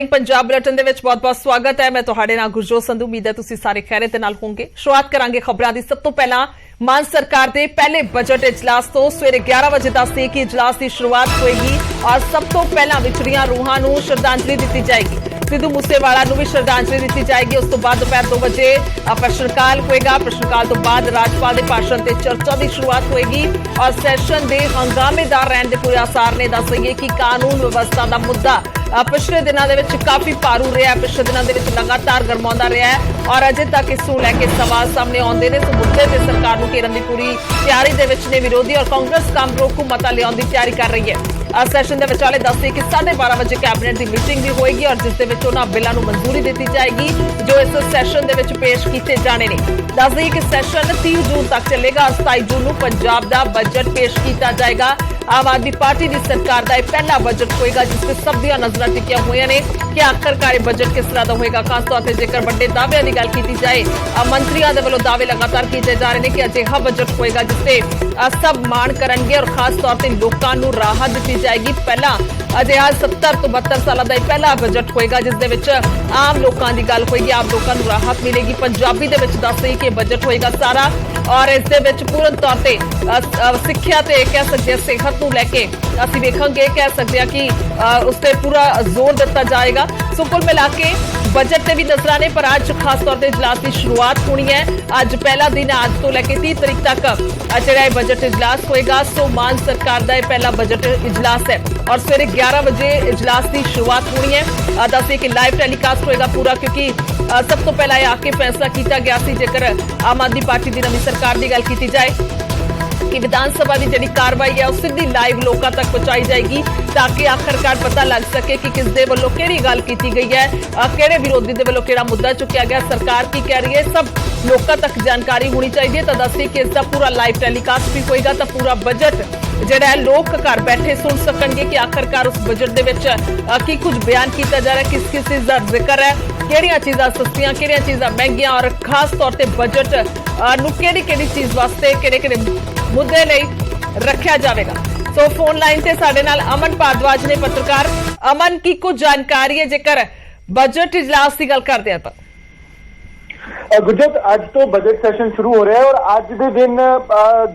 Punjab bulletin ਦੇ ਵਿੱਚ ਬਹੁਤ-ਬਹੁਤ ਸਵਾਗਤ ਹੈ। ਮੈਂ ਤੁਹਾਡੇ ਨਾਲ ਗੁਰਜੋਤ ਸੰਧੂ। ਉਮੀਦ ਹੈ ਤੁਸੀਂ ਸਾਰੇ ਖੈਰਿਅਤ ਨਾਲ ਹੋਵੋਗੇ। ਸ਼ੁਰੂਆਤ ਕਰਾਂਗੇ ਖਬਰਾਂ ਦੀ। ਸਭ ਤੋਂ ਪਹਿਲਾਂ ਮਾਨ ਸਰਕਾਰ ਦੇ ਪਹਿਲੇ ਬਜਟ ਇਜਲਾਸ ਤੋਂ ਸਵੇਰੇ 11 ਵਜੇ ਦਾ ਸੀ ਕਿ ਇਜਲਾਸ ਦੀ ਸ਼ੁਰੂਆਤ ਹੋਏਗੀ ਔਰ ਸਭ ਤੋਂ ਪਹਿਲਾਂ ਵਿਛੜੀਆਂ ਰੂਹਾਂ ਨੂੰ ਸ਼ਰਧਾਂਜਲੀ ਦਿੱਤੀ ਜਾਏਗੀ। सिद्धू मूसेवाला ਨੂੰ ਵੀ ਸ਼ਰਧਾਂਜਲੀ ਦਿੱਤੀ ਜਾਏਗੀ। ਉਸ ਤੋਂ ਬਾਅਦ ਦੁਪਹਿਰ 2 ਵਜੇ ਪ੍ਰਸ਼ਨਕਾਲ ਹੋਏਗਾ। ਪ੍ਰਸ਼ਨਕਾਲ ਤੋਂ ਬਾਅਦ ਰਾਜਪਾਲ ਦੇ ਭਾਸ਼ਣ ਤੇ ਚਰਚਾ ਦੀ ਸ਼ੁਰੂਆਤ ਹੋਏਗੀ ਔਰ ਸੈਸ਼ਨ ਦੇ ਹੰਗਾਮੇਦਾਰ ਰਹਿਣ ਦੇ ਪੂਰੇ ਆਸਾਰ ਨੇ। ਦੱਸ ਦਈਏ ਕਿ ਕਾਨੂੰਨ ਵਿਵਸਥਾ ਦਾ ਮੁੱਦਾ ਪਿਛਲੇ ਦਿਨਾਂ ਦੇ ਵਿੱਚ ਕਾਫੀ ਭਾਰੂ ਰਿਹਾ। ਪਿਛਲੇ ਦਿਨਾਂ ਦੇ ਵਿੱਚ ਲਗਾਤਾਰ ਗਰਮਾਉਂਦਾ ਰਿਹਾ ਔਰ ਅਜੇ ਤੱਕ ਇਸ ਨੂੰ ਲੈ ਕੇ ਸਵਾਲ ਸਾਹਮਣੇ ਆਉਂਦੇ ਨੇ। ਸੋ ਮੁੱਦੇ ਤੇ ਸਰਕਾਰ ਨੂੰ ਘੇਰਨ ਦੀ ਪੂਰੀ ਤਿਆਰੀ ਦੇ ਵਿੱਚ ਨੇ ਵਿਰੋਧੀ ਔਰ ਕਾਂਗਰਸ ਕਾਮਰੋਕ ਹੁਕੂਮਤਾਂ ਲਿਆਉਣ ਦੀ ਤਿਆਰੀ ਕਰ ਰਹੀ ਹੈ। ਸੈਸ਼ਨ ਦੇ ਵਿਚਾਲੇ ਦੱਸਦੇ ਕਿ 12:30 ਵਜੇ ਕੈਬਨਿਟ ਦੀ ਮੀਟਿੰਗ ਵੀ ਹੋਏਗੀ ਔਰ ਜਿਸ ਦੇ ਵਿੱਚ ਉਹਨਾਂ ਬਿੱਲਾਂ ਨੂੰ ਮਨਜ਼ੂਰੀ ਦਿੱਤੀ ਜਾਏਗੀ ਜੋ ਇਸ ਸੈਸ਼ਨ ਦੇ ਵਿੱਚ ਪੇਸ਼ ਕੀਤੇ ਜਾਣੇ ਨੇ। ਦੱਸ ਦਈਏ ਕਿ ਸੈਸ਼ਨ 30 ਜੂਨ ਤੱਕ ਚੱਲੇਗਾ। 27 ਜੂਨ ਨੂੰ ਪੰਜਾਬ ਦਾ ਬਜਟ ਪੇਸ਼ ਕੀਤਾ ਜਾਏਗਾ। ਆਮ ਆਦਮੀ ਪਾਰਟੀ ਦੀ ਸਰਕਾਰ ਦਾ ਇਹ ਪਹਿਲਾ ਬਜਟ ਹੋਏਗਾ ਜਿਸ ਤੇ ਸਭ ਦੀਆਂ ਨਜ਼ਰਾਂ ਟਿਕੀਆਂ ਹੋਈਆਂ ਨੇ ਕਿ ਆਖਰਕਾਰ ਇਹ ਬਜਟ ਕਿਸ ਤਰ੍ਹਾਂ ਦਾ ਹੋਏਗਾ। ਖਾਸ ਤੌਰ ਤੇ ਜੇਕਰ ਵੱਡੇ ਦਾਅਵਿਆਂ ਦੀ ਗੱਲ ਕੀਤੀ ਜਾਏ, ਮੰਤਰੀਆਂ ਦੇ ਵੱਲੋਂ ਦਾਅਵੇ ਲਗਾਤਾਰ ਕੀਤੇ ਜਾ ਰਹੇ ਨੇ ਕਿ ਅਜਿਹਾ ਬਜਟ ਹੋਏਗਾ ਜਿਸ ਤੇ ਸਭ ਮਾਣ ਕਰਨਗੇ ਔਰ ਖਾਸ ਤੌਰ ਤੇ ਲੋਕਾਂ ਨੂੰ ਰਾਹਤ ਦਿੱਤੀ ਜਾਏਗੀ। ਪਹਿਲਾਂ ਅਜਿਹਾ 70 ਤੋਂ 72 ਸਾਲਾਂ ਦਾ ਇਹ ਪਹਿਲਾ ਬਜਟ ਹੋਏਗਾ ਜਿਸ ਦੇ ਵਿੱਚ ਆਮ ਲੋਕਾਂ ਦੀ ਗੱਲ ਹੋਏਗੀ। ਆਮ ਲੋਕਾਂ ਨੂੰ ਰਾਹਤ ਮਿਲੇਗੀ। ਪੰਜਾਬੀ ਦੇ ਵਿੱਚ ਦੱਸ ਰਹੀ ਕਿ ਬਜਟ ਹੋਏਗਾ ਸਾਰਾ ਔਰ ਇਸ ਦੇ ਵਿੱਚ ਪੂਰਨ ਤੌਰ ਤੇ ਸਿੱਖਿਆ ਤੇ ਕਹਿ ਸਕਦੇ ਸਿਹਤ ਨੂੰ ਲੈ ਕੇ ਅਸੀਂ ਵੇਖਾਂਗੇ। ਕਹਿ ਸਕਦੇ ਹਾਂ ਕਿ ਉਸ ਤੇ ਪੂਰਾ ਜ਼ੋਰ ਦਿੱਤਾ ਜਾਏਗਾ। ਸੋ ਕੁੱਲ ਮਿਲਾ ਕੇ ਬਜਟ ਤੇ ਵੀ ਨਜ਼ਰਾਂ ਨੇ ਪਰ ਅੱਜ ਖਾਸ ਤੌਰ ਤੇ ਇਜਲਾਸ ਦੀ ਸ਼ੁਰੂਆਤ ਹੋਣੀ ਹੈ। ਅੱਜ ਪਹਿਲਾ ਦਿਨ ਹੈ। ਅੱਜ ਤੋਂ ਲੈ ਕੇ 30 ਤਰੀਕ ਤੱਕ ਜਿਹੜਾ ਇਹ ਬਜਟ ਇਜਲਾਸ ਹੋਏਗਾ। ਸੋ ਮਾਨ ਸਰਕਾਰ ਦਾ ਇਹ ਪਹਿਲਾ ਬਜਟ ਇਜਲਾਸ ਹੈ ਔਰ ਸਵੇਰੇ 11 ਵਜੇ ਇਜਲਾਸ ਦੀ ਸ਼ੁਰੂਆਤ ਹੋਣੀ ਹੈ। ਦੱਸਿए कि लाइव ਟੈਲੀਕਾਸਟ ਹੋਏਗਾ ਪੂਰਾ ਕਿਉਂਕਿ ਸਭ ਤੋਂ ਪਹਿਲਾਂ ਇਹ ਆ ਕੇ ਫੈਸਲਾ ਕੀਤਾ ਗਿਆ ਸੀ ਜੇਕਰ ਆਮ ਆਦਮੀ ਪਾਰਟੀ ਦੀ ਨਵੀਂ ਸਰਕਾਰ ਦੀ ਗੱਲ ਕੀਤੀ ਜਾਏ ਕਿ ਵਿਧਾਨ ਸਭਾ ਦੀ ਜਿਹੜੀ ਕਾਰਵਾਈ ਹੈ ਉਹ ਸਿੱਧੀ ਲਾਈਵ ਲੋਕਾਂ ਤੱਕ ਪਹੁੰਚਾਈ ਜਾਏਗੀ ਤਾਂ ਕਿ ਆਖਰਕਾਰ ਪਤਾ ਲੱਗ ਸਕੇ ਕਿ ਕਿਸ ਦੇ ਵੱਲੋਂ ਕਿਹੜੀ ਗੱਲ ਕੀਤੀ ਗਈ ਹੈ, ਕਿਹੜੇ ਵਿਰੋਧੀ ਦੇ ਵੱਲੋਂ ਕਿਹੜਾ ਮੁੱਦਾ ਚੁੱਕਿਆ ਗਿਆ, ਸਰਕਾਰ ਕੀ ਕਹਿ ਰਹੀ ਹੈ, ਸਭ ਲੋਕਾਂ ਤੱਕ ਜਾਣਕਾਰੀ ਹੋਣੀ ਚਾਹੀਦੀ ਹੈ। ਤਾਂ ਦੱਸਿए ਕਿ ਇਸ ਦਾ ਪੂਰਾ ਲਾਈਵ ਟੈਲੀਕਾਸਟ ਵੀ ਹੋਏਗਾ ਤਾਂ ਪੂਰਾ ਬਜਟ ਜਿਹੜਾ ਹੈ ਲੋਕ ਘਰ ਬੈਠੇ ਸੁਣ ਸਕਣਗੇ ਕਿ ਆਖਰਕਾਰ ਉਸ ਬਜਟ ਦੇ ਵਿੱਚ ਕੀ ਕੁਝ ਬਿਆਨ ਕੀਤਾ ਜਾ ਰਿਹਾ, ਕਿਸ ਚੀਜ਼ ਦਾ ਜ਼ਿਕਰ ਹੈ, ਕਿਹੜੀਆਂ ਚੀਜ਼ਾਂ ਸਸਤੀਆਂ, ਕਿਹੜੀਆਂ ਚੀਜ਼ਾਂ ਮਹਿੰਗੀਆਂ ਔਰ ਖਾਸ ਤੌਰ ਤੇ ਬਜਟ ਨੂੰ ਕਿਹੜੀ ਚੀਜ਼ ਵਾਸਤੇ ਕਿਹੜੇ ਮੁੱਦੇ ਲਈ ਰੱਖਿਆ ਜਾਵੇਗਾ। ਸੋ ਫੋਨ ਲਾਈਨ ਤੇ ਸਾਡੇ ਨਾਲ ਅਮਨ ਭਾਰਦਵਾਜ ਨੇ ਪੱਤਰਕਾਰ। ਅਮਨ, ਕੀ ਕੁਝ ਜਾਣਕਾਰੀ ਹੈ ਜੇਕਰ ਬਜਟ ਇਜਲਾਸ ਦੀ ਗੱਲ ਕਰਦੇ ਆ ਤਾਂ? गुजरात ਅੱਜ ਤੋਂ ਬਜਟ ਸੈਸ਼ਨ ਸ਼ੁਰੂ ਹੋ ਰਿਹਾ ਹੈ ਔਰ ਅੱਜ ਦੇ ਦਿਨ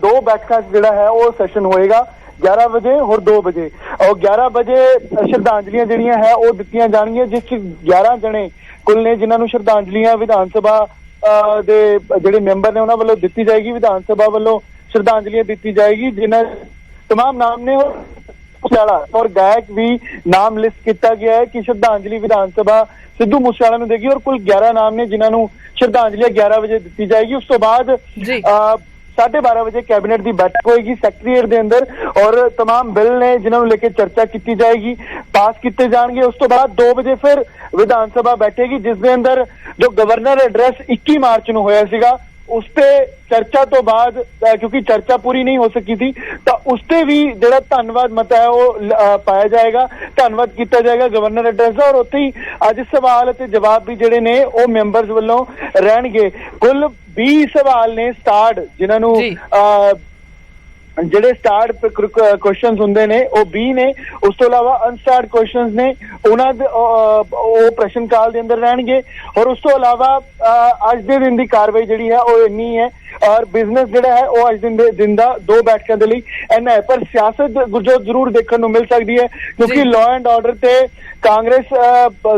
ਦੋ ਬੈਠਕਾਂ ਜਿਹੜਾ ਹੈ ਉਹ ਸੈਸ਼ਨ ਹੋਏਗਾ 11 ਵਜੇ ਹੋਰ 2 ਵਜੇ ਔਰ 11 ਵਜੇ ਸ਼ਰਧਾਂਜਲੀਆਂ ਜਿਹੜੀਆਂ ਹੈ ਉਹ ਦਿੱਤੀਆਂ ਜਾਣਗੀਆਂ ਜਿਸ 'ਚ 11 ਜਣੇ ਕੁੱਲ ਨੇ ਜਿਨ੍ਹਾਂ ਨੂੰ ਸ਼ਰਧਾਂਜਲੀਆਂ ਵਿਧਾਨ ਸਭਾ ਦੇ ਜਿਹੜੇ ਮੈਂਬਰ ਨੇ ਉਹਨਾਂ ਵੱਲੋਂ ਦਿੱਤੀ ਜਾਏਗੀ। ਵਿਧਾਨ ਸਭਾ ਵੱਲੋਂ ਸ਼ਰਧਾਂਜਲੀਆਂ ਦਿੱਤੀ ਜਾਏਗੀ ਜਿਨ੍ਹਾਂ तमाम नाम ने और गायक भी नाम लिस्ट किया गया है कि श्रद्धांजलि विधान सभा सिद्धू मूसेवाला ਨੂੰ देगी और कुल 11 नाम ने जिन्होंने श्रद्धांजलि 11 बजे दी जाएगी। उस तो बाद 12:30 बजे कैबिनेट की बैठक होगी सैकटरीएट के अंदर और तमाम बिल ने जिन्होंने लेके चर्चा की जाएगी, पास किए जाएंगे। उस तो बाद 2 बजे फिर विधान सभा बैठेगी जिसके अंदर जो गवर्नर एड्रैस 21 मार्च ਨੂੰ ਹੋਇਆ ਸੀਗਾ उस पे चर्चा तो बाद क्योंकि चर्चा पूरी नहीं हो सकी थी तो उस पे भी जो धन्यवाद मत है वो पाया जाएगा, धन्यवाद किया जाएगा गवर्नर एड्रैस का। और उत्थे ही अज सवाल ते जवाब भी जिहड़े ने वो मैंबर्स वालों रहणगे। कुल 20 सवाल ने स्टार्ट जिन्होंने ਜਿਹੜੇ ਸਟਾਰਟ ਕੁਐਸਚਨਸ ਹੁੰਦੇ ਨੇ ਉਹ 20 ਨੇ। ਉਸ ਤੋਂ ਇਲਾਵਾ ਅਨਸਟਾਰਟ ਕੁਐਸਚਨਸ ਨੇ ਉਹਨਾਂ ਦੇ ਉਹ ਪ੍ਰਸ਼ਨ ਕਾਲ ਦੇ ਅੰਦਰ ਰਹਿਣਗੇ। ਔਰ ਉਸ ਤੋਂ ਇਲਾਵਾ ਅੱਜ ਦੇ ਦਿਨ ਦੀ ਕਾਰਵਾਈ ਜਿਹੜੀ ਹੈ ਉਹ ਇੰਨੀ ਹੈ ਔਰ ਬਿਜ਼ਨਸ ਜਿਹੜਾ ਹੈ ਉਹ ਅੱਜ ਦਿਨ ਦਾ 2 ਬੈਠਕਾਂ ਦੇ ਲਈ ਇੰਨਾ ਹੈ। ਪਰ ਸਿਆਸਤ ਗੁਰਜੋਤ ਜ਼ਰੂਰ ਦੇਖਣ ਨੂੰ ਮਿਲ ਸਕਦੀ ਹੈ ਕਿਉਂਕਿ ਲਾਅ ਐਂਡ ਆਰਡਰ ਤੇ ਕਾਂਗਰਸ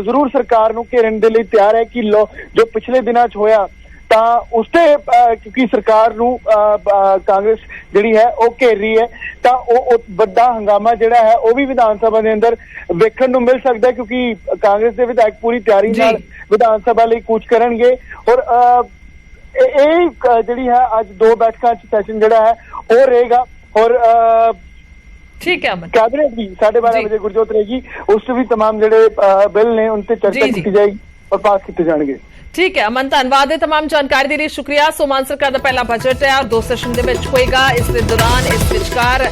ਜ਼ਰੂਰ ਸਰਕਾਰ ਨੂੰ ਘੇਰਨ ਦੇ ਲਈ ਤਿਆਰ ਹੈ ਕਿ ਜੋ ਪਿਛਲੇ ਦਿਨਾਂ 'ਚ ਹੋਇਆ ਤਾਂ ਉਸ ਤੇ ਕਿਉਂਕਿ ਸਰਕਾਰ ਨੂੰ ਕਾਂਗਰਸ ਜਿਹੜੀ ਹੈ ਉਹ ਘੇਰ ਰਹੀ ਹੈ ਤਾਂ ਉਹ ਵੱਡਾ ਹੰਗਾਮਾ ਜਿਹੜਾ ਹੈ ਉਹ ਵੀ ਵਿਧਾਨ ਸਭਾ ਦੇ ਅੰਦਰ ਵੇਖਣ ਨੂੰ ਮਿਲ ਸਕਦਾ ਕਿਉਂਕਿ ਕਾਂਗਰਸ ਦੇ ਵਿਧਾਇਕ ਪੂਰੀ ਤਿਆਰੀ ਨਾਲ ਵਿਧਾਨ ਸਭਾ ਲਈ ਕੂਚ ਕਰਨਗੇ। ਔਰ ਇਹ ਜਿਹੜੀ ਹੈ ਅੱਜ 2 ਬੈਠਕਾਂ 'ਚ ਸੈਸ਼ਨ ਜਿਹੜਾ ਹੈ ਉਹ ਰਹੇਗਾ। ਔਰ ठीक है अमन, कैबिनेट भी 12:30 बजे गुरजोत रहेगी। उस भी तमाम ਜਿਹੜੇ ਬਿੱਲ ਨੇ उन पे चर्चा की जाएगी और पास किए जाएंगे। ठीक है अमन, धन्यवाद है तमाम जानकारी के लिए, शुक्रिया। सो मान सरकार का पहला बजट है और 2 सैशन के होएगा। इस दौरान इस विचकार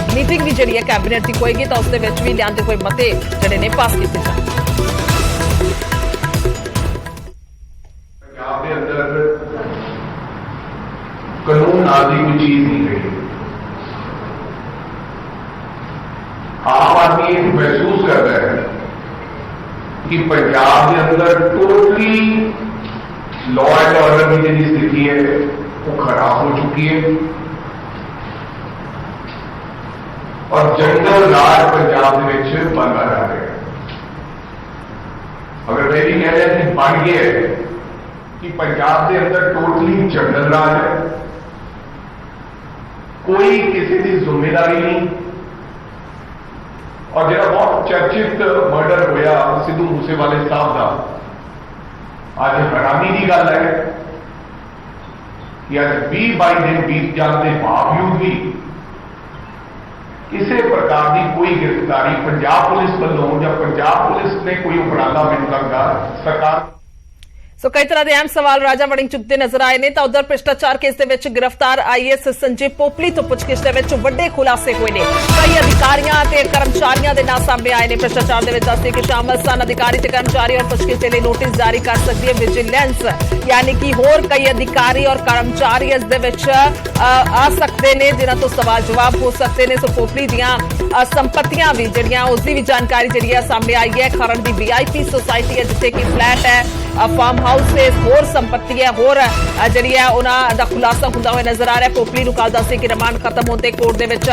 मीटिंग भी जी है कैबिनेट की होएगी तो उस भी लियाते हुए मते जड़े ने पास किए जाए। कानून आदि की चीज नहीं रही। आम आदमी महसूस कर रहा है कि पंजाब के अंदर टोटली लॉ एंड ऑर्डर की जी स्थिति है वो खराब हो चुकी है और जंगल राज पंजाब बनता जा रहा है। अगर मैं भी कह रहा कि बन गया है कि पंजाब के अंदर टोटली जंगल राज है, कोई किसी की जिम्मेदारी नहीं। और जो बहुत चर्चित मर्डर होया सिद्धू मूसेवाले साहब का, आज हैरानी की गल है कि आज 20-22 दिन बीत जाने के बावजूद भी किसी प्रकार की कोई गिरफ्तारी पंजाब पुलिस वालों या पंजाब पुलिस ने कोई उपराला मैनूं लगदा सरकार। सो कई तरह के अहम सवाल राजा वड़िंग चुकते नजर आए ने। तो उधर भ्रष्टाचार केस दे विच गिरफ्तार आईएएस संजय पोपली तो पुछगिछ दे विच वड्डे खुलासे हुए ने। कई अधिकारियों ते कर्मचारियों के नाम सामने आए ने। भ्रष्टाचार दे विच दस्से कि शामिल सन अधिकारी ते कर्मचारी और पुछगिछ के लिए नोटिस जारी कर सकती है विजिलेंस, यानी कि होर कई अधिकारी और कर्मचारी इस दे विच आ सकते ने जिन्हां तो सवाल जवाब हो सकते ने। सो पोपली दीआं संपत्तियां भी जिहड़ियां उसकी भी जानकारी जिहड़ी है सामने आई है। खरड़ दी वीआईपी सोसाइटी है जिथे कि फ्लैट है, फार्म हाउस से होर संपत्ति है, होर जिहड़ी है उन्हां दा खुलासा हुंदा होया नजर आ रहा है। पोपली नूं कल दस्से कि रिमांड खत्म होते कोर्ट दे विच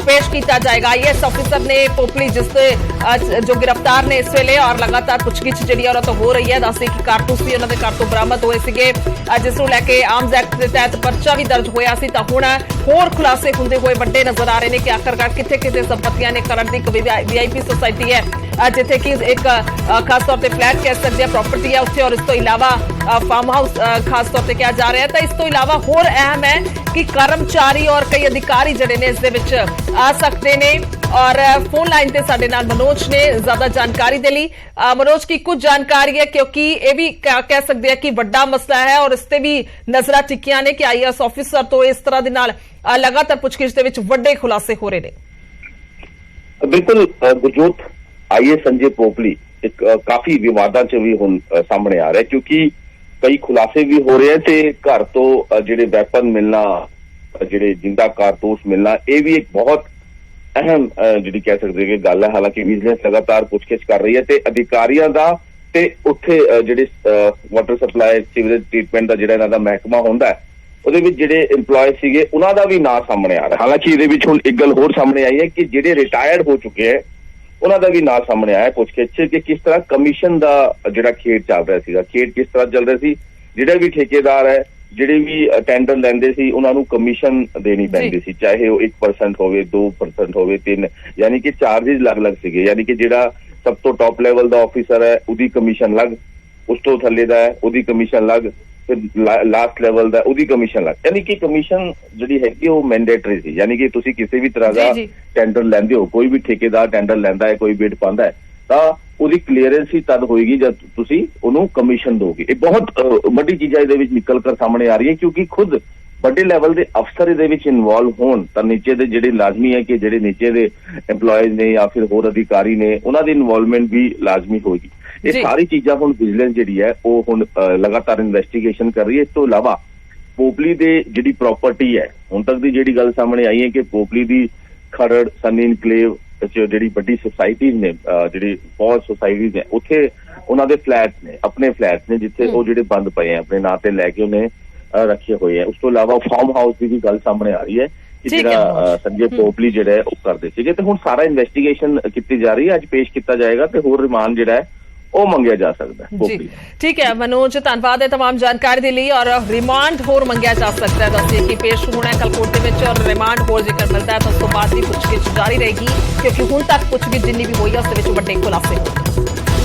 पेश किया जाएगा। आईएएस ऑफिसर ने पोपली जिससे जो गिरफ्तार ने इस वेले और लगातार पुछगिछ जिहड़ी है तो हो रही है। दस्से कि कारतूस भी उन्हां दे घर तो बरामद होए सीगे जिस नूं लैके आर्म्स एक्ट के तहत पर्चा भी दर्ज होया सी। तां हुण होर खुलासे हुंदे होए वड्डे नजर आ रहे ने कि आखिरकार किथे किथे संपत्तियां ने। खरड़ दी वीआईपी सोसाइटी है जिथे कि एक खास तौर पर फ्लैट कह सकते हैं प्रॉपर्टी है उत्थे, और इस तो इलावा फार्म हाउस खास तौर पर कहा जा रहा है। तो इस तो इलावा होर अहम है कि कर्मचारी और कई अधिकारी जिहड़े ने इस दे विच आ सकते ने। और फोन लाइन ते साडे नाल मनोज ने ज्यादा जानकारी दे लई। मनोज की कुछ जानकारी है क्योंकि ये भी कह सकते हैं कि बड़ा मसला है और इस ते भी नजर टिकियां ने कि आईएएस ऑफिसर तो इस तरह दे नाल लगातार पुछगिछ दे विच वड्डे खुलासे हो रहे ने। बिल्कुल गुरजोत, आईएएस संजय पोपली एक काफी विवादां च भी हुण सामने आ रहा है क्योंकि कई खुलासे भी हो रहे हैं ते घर तो जिहड़े वैपन मिलना, जिहड़े जिंदा कारतूस मिलना, ये भी एक बहुत अहम जिहड़ी कह सकते कि गल है। हालांकि विजिलेंस लगातार पुछगिछ कर रही है ते अधिकारियों का ते उत्थे जिहड़े वाटर सप्लाई सीवरेज ट्रीटमेंट का जिहड़ा इन्हां दा महकमा हुंदा है ਉਹਦੇ ਵਿੱਚ ਜਿਹੜੇ EMPLOYE ਸੀਗੇ ਉਹਨਾਂ ਦਾ ਵੀ ਨਾਂ ਸਾਹਮਣੇ ਆ ਰਿਹਾ। ਹਾਲਾਂਕਿ ਇਹਦੇ ਵਿੱਚ ਹੁਣ ਇੱਕ ਗੱਲ ਹੋਰ ਸਾਹਮਣੇ ਆਈ ਹੈ ਕਿ ਜਿਹੜੇ ਰਿਟਾਇਰਡ ਹੋ ਚੁੱਕੇ ਹੈ ਉਹਨਾਂ ਦਾ ਵੀ ਨਾਂ ਸਾਹਮਣੇ ਆਇਆ ਪੁੱਛਗਿੱਛ ਕਿ ਕਿਸ ਤਰ੍ਹਾਂ ਕਮਿਸ਼ਨ ਦਾ ਜਿਹੜਾ ਖੇਡ ਚੱਲ ਰਿਹਾ ਸੀਗਾ। ਖੇਡ ਕਿਸ ਤਰ੍ਹਾਂ ਚੱਲ ਰਿਹਾ ਸੀ, ਜਿਹੜੇ ਵੀ ਠੇਕੇਦਾਰ ਹੈ ਜਿਹੜੇ ਵੀ ਟੈਂਡਰ ਲੈਂਦੇ ਸੀ ਉਹਨਾਂ ਨੂੰ ਕਮਿਸ਼ਨ ਦੇਣੀ ਪੈਂਦੀ ਸੀ, ਚਾਹੇ ਉਹ 1% ਹੋਵੇ 2% ਹੋਵੇ 3, ਯਾਨੀ ਕਿ ਚਾਰजेस ਅਲੱਗ-ਅਲੱਗ ਸੀਗੇ। ਯਾਨੀ ਕਿ ਜਿਹੜਾ ਸਭ ਤੋਂ ਟੌਪ ਲੈਵਲ ਦਾ ਆਫੀਸਰ ਹੈ ਉਹਦੀ ਕਮਿਸ਼ਨ ਅਲੱਗ, ਉਸ ਤੋਂ ਥੱਲੇ ਦਾ ਹੈ ਉਹਦੀ ਕਮਿਸ਼ਨ ਅਲੱਗ, फिर लास्ट लेवल का ਉਹਦੀ कमीशन लग, यानी कि कमीशन ਜਿਹੜੀ ਹੈਗੀ ਉਹ ਮੈਂਡੇਟਰੀ ਸੀ। यानी कि ਤੁਸੀਂ ਕਿਸੇ ਵੀ ਤਰ੍ਹਾਂ ਦਾ ਟੈਂਡਰ ਲੈਂਦੇ ਹੋ, ਕੋਈ ਵੀ ਠੇਕੇਦਾਰ ਟੈਂਡਰ ਲੈਂਦਾ ਹੈ, ਕੋਈ ਬਿਡ ਪਾਉਂਦਾ ਹੈ ਤਾਂ ਉਹਦੀ ਕਲੀਅਰੈਂਸ ਹੀ ਤਦ ਹੋਏਗੀ ਜਦ ਤੁਸੀਂ ਉਹਨੂੰ ਕਮਿਸ਼ਨ ਦੋਗੇ। ਇਹ ਬਹੁਤ ਵੱਡੀ ਚੀਜ਼ਾਂ ਇਹਦੇ ਵਿੱਚ ਨਿਕਲ ਕਰ ਸਾਹਮਣੇ ਆ ਰਹੀ ਹੈ ਕਿਉਂਕਿ ਖੁਦ ਵੱਡੇ ਲੈਵਲ ਦੇ ਅਫਸਰ ਇਹਦੇ ਵਿੱਚ ਇਨਵੋਲਵ ਹੋਣ ਤਾਂ ਨੀਚੇ ਦੇ ਜਿਹੜੇ ਲਾਜ਼ਮੀ ਹੈ ਕਿ ਜਿਹੜੇ ਨੀਚੇ ਦੇ EMPLOYEਜ਼ ਨੇ ਜਾਂ ਫਿਰ ਹੋਰ ਅਧਿਕਾਰੀ ਨੇ ਉਹਨਾਂ ਦੀ ਇਨਵੋਲਵਮੈਂਟ ਵੀ ਲਾਜ਼ਮੀ ਹੋਏਗੀ। ਇਹ ਸਾਰੀ ਚੀਜ਼ਾਂ ਹੁਣ ਵਿਜੀਲੈਂਸ ਜਿਹੜੀ ਹੈ ਉਹ ਹੁਣ ਲਗਾਤਾਰ ਇਨਵੈਸਟੀਗੇਸ਼ਨ ਕਰ ਰਹੀ ਹੈ। ਇਸ ਤੋਂ ਇਲਾਵਾ ਪੋਪਲੀ ਦੇ ਜਿਹੜੀ ਪ੍ਰਾਪਰਟੀ ਹੈ ਹੁਣ ਤੱਕ ਦੀ ਜਿਹੜੀ ਗੱਲ ਸਾਹਮਣੇ ਆਈ ਹੈ ਕਿ ਪੋਪਲੀ ਦੀ ਖਰੜ ਸਨੀ ਇਨਕਲੇਵ ਜਿਹੜੀ ਵੱਡੀ ਸੁਸਾਇਟੀਜ਼ ਨੇ, ਜਿਹੜੀ ਬਹੁਤ ਸੁਸਾਇਟੀਜ਼ ਨੇ ਉੱਥੇ ਉਹਨਾਂ ਦੇ ਫਲੈਟਸ ਨੇ, ਆਪਣੇ ਫਲੈਟਸ ਨੇ ਜਿੱਥੇ ਉਹ ਜਿਹੜੇ ਬੰਦ ਪਏ ਆ ਆਪਣੇ ਨਾਂ ਤੇ ਲੈ ਕੇ ਉਹਨੇ ਰੱਖੇ ਹੋਏ ਆ। ਉਸ ਤੋਂ ਇਲਾਵਾ ਫਾਰਮ ਹਾਊਸ ਦੀ ਵੀ ਗੱਲ ਸਾਹਮਣੇ ਆ ਰਹੀ ਹੈ ਕਿ ਜਿਹੜਾ ਸੰਜੇ ਪੋਪਲੀ ਜਿਹੜਾ ਹੈ ਉਹ ਕਰਦੇ ਸੀਗੇ। ਤੇ ਹੁਣ ਸਾਰਾ ਇਨਵੈਸਟੀਗੇਸ਼ਨ ਕੀਤੀ ਜਾ ਰਹੀ ਹੈ, ਅੱਜ ਪੇਸ਼ ਕੀਤਾ ਜਾਏਗਾ ਤੇ ਹੋਰ ਰਿਮਾਂਡ ਜਿਹੜਾ ਹੈ ਉਹ ਮੰਗਿਆ ਜਾ ਸਕਦਾ है। जी ठीक है मनोज, धन्यवाद है तमाम जानकारी के लिए। और रिमांड होर मंगया जा सकता है, दसिए कि पेश होना है कल कोर्ट के विच और रिमांड होर जेकर मिलता है तो उस तो बाद भी पुछगिछ जारी रहेगी क्योंकि हुण तक पुछगिछ जिन्नी भी हुई है उस दे विच वड्डे खुलासे होए।